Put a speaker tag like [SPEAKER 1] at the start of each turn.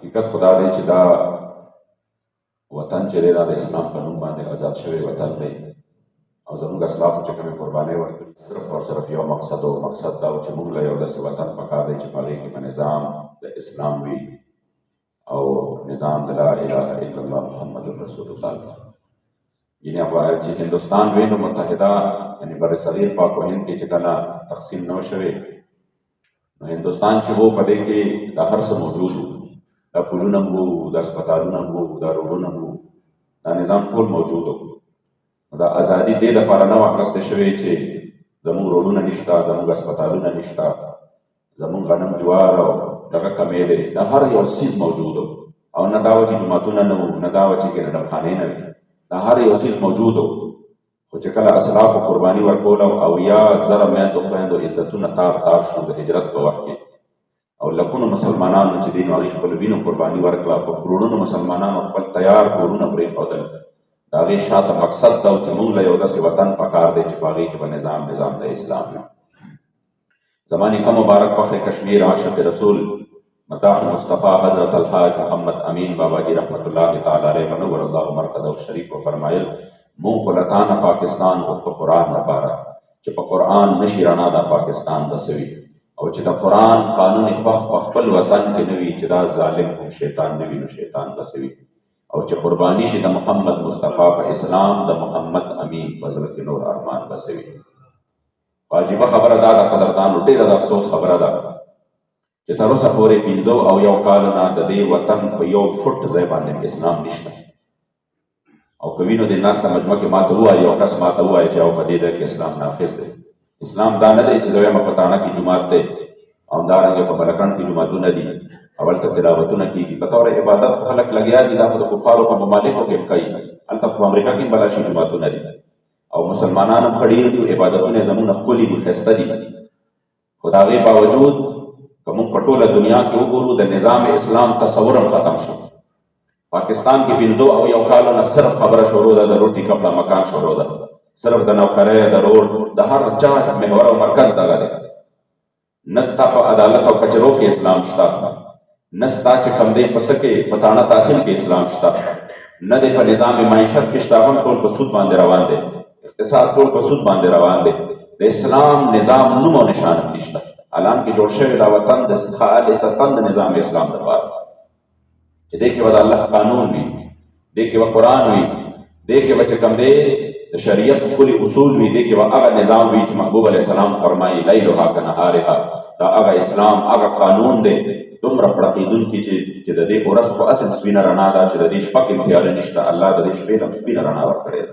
[SPEAKER 1] حقیقت خدا دی چې دا وطن چې دی دا د اسلام په نوم باندې آزاد شوی وطن دی او زموږ اسلافو چې کومې قربانۍ ورکړي صرف او صرف یو مقصد و مقصد دا و چې موږ له یو داسې وطن پکار دی چې په هغې کې به نظام د اسلام وي او نظام د لا اله الا الله محمد رسول الله یعنی چې هندوستان وی نو متحده یعنی بر صغیر پاک و هند کې چې کله تقسیم نه شوی نو هندوستان چې وو په دې کې دا هر څه موجود و دا پلونه وو دا هسپتالونه وو دا روډونه وو دا نظام ټول موجود و دا ازادي دې دپاره نه وه اخیستې شوې چې زموږ روډونه نشته زموږ هسپتالونه نشته زموږ غنم جوار او دغه کمې دی دا هر یو څیز موجود و او نه دا وه چې جوماتونه نه وو نه دا وه چې ګرډمخانې نه وي دا هر یو څیز موجود و خو چې کله اسلافو قرباني ورکول او یا زره میندو خویندو عزتونه تار تار شو د هجرت په وخت کې او لکونو مسلمانانو چې دي نو هغوی خپلو وینو قرباني ورکړه په کروڑونو مسلمانانو خپل تیار کورونه پرېښودل د هغې شاته مقصد دا و چې موږ له یو داسې وطن پکار دی چې په هغې کې به نظام د اسلام وي زما نیکه مبارک فخر کشمیر عاشق رسول مداح مصطفیٰ حضرت الحاج محمد امین بابا جی رحمت الله تعالی علیه ونور الله مرقده شریف وفرمایل مونږ خو له تا نه پاکستان غوښته قرآن دپاره چې په قرآن نشي رڼا دا پاکستان به څه وي او چې د قرآن قانون خوښ په خپل وطن کې نه وي چې دا ظالم کوم شیطان نه وي نو شیطان به څه وي او چې قرباني شي د محمد مصطفی په اسلام د محمد امین په زړه کې نور ارمان به څه وي عجیبه خبره دا د قدردانو ډېره د افسوس خبره ده چې تر اوسه پورې 15 او یو کال نه د دې وطن په یو فټ ځای باندې اسلام نشته او که وینو د ناسته مجمع کې ماته ووایي یو کس ماته ووایي چې او په دې ځای کې اسلام نافظ دی اسلام دا نه دی چې زه وایم په تاڼه کې جومات دی او همدارنګې په بلکڼ کې جوماتونه دي اولته تلاوتونه کېږي په طور عبادت خو خلک لګیا دي دا خو د کفارو په ممالکو کې هم کوي هلته په امریکا کې هم بلا شي جوماتونه دي او مسلمانان هم ښه ډېر دي عبادتونه یې زموږ نه ښکلي دي ښایسته دي خو د هغې باوجود که موږ په ټوله دنیا کې وګورو د نظام اسلام تصور هم ختم شو پاکستان کې 15 او یو کالو نه صرف خبره شروع ده د روټي کپړه مکان شروع ده صرف د نوکرۍ د روډ د هر چا محور او مرکز دغه دی نستا په عدالت او کچرو کې اسلام شته نستا چې کوم دی په څه کې په تاڼه تحصیل کې اسلام شته نه دی په نظام معیشت کې شته هم ټول په سود باندې روان دی اقتصاد ټول په سود باندې روان دی د اسلام نظام نوم او نشان هم نشته الان کې جوړ شوی دا وطن د خالصتاً د نظام اسلام دپاره چې دې کې به د الله قانون وي دې کې به قرآن وي دې کې به چې کوم دی د شریعت ښکلي اصول وي دې کې به هغه نظام وي چې محبوب علیه السلام فرمایي لیلها کنهارها دا هغه اسلام هغه قانون دی دومره پړقېدونکي چې د دې ورځ خو اصل سپینه رڼا ده چې د دې شپه کې تیاره نشته الله د دې شپې ته سپینه رڼا ورکړې ده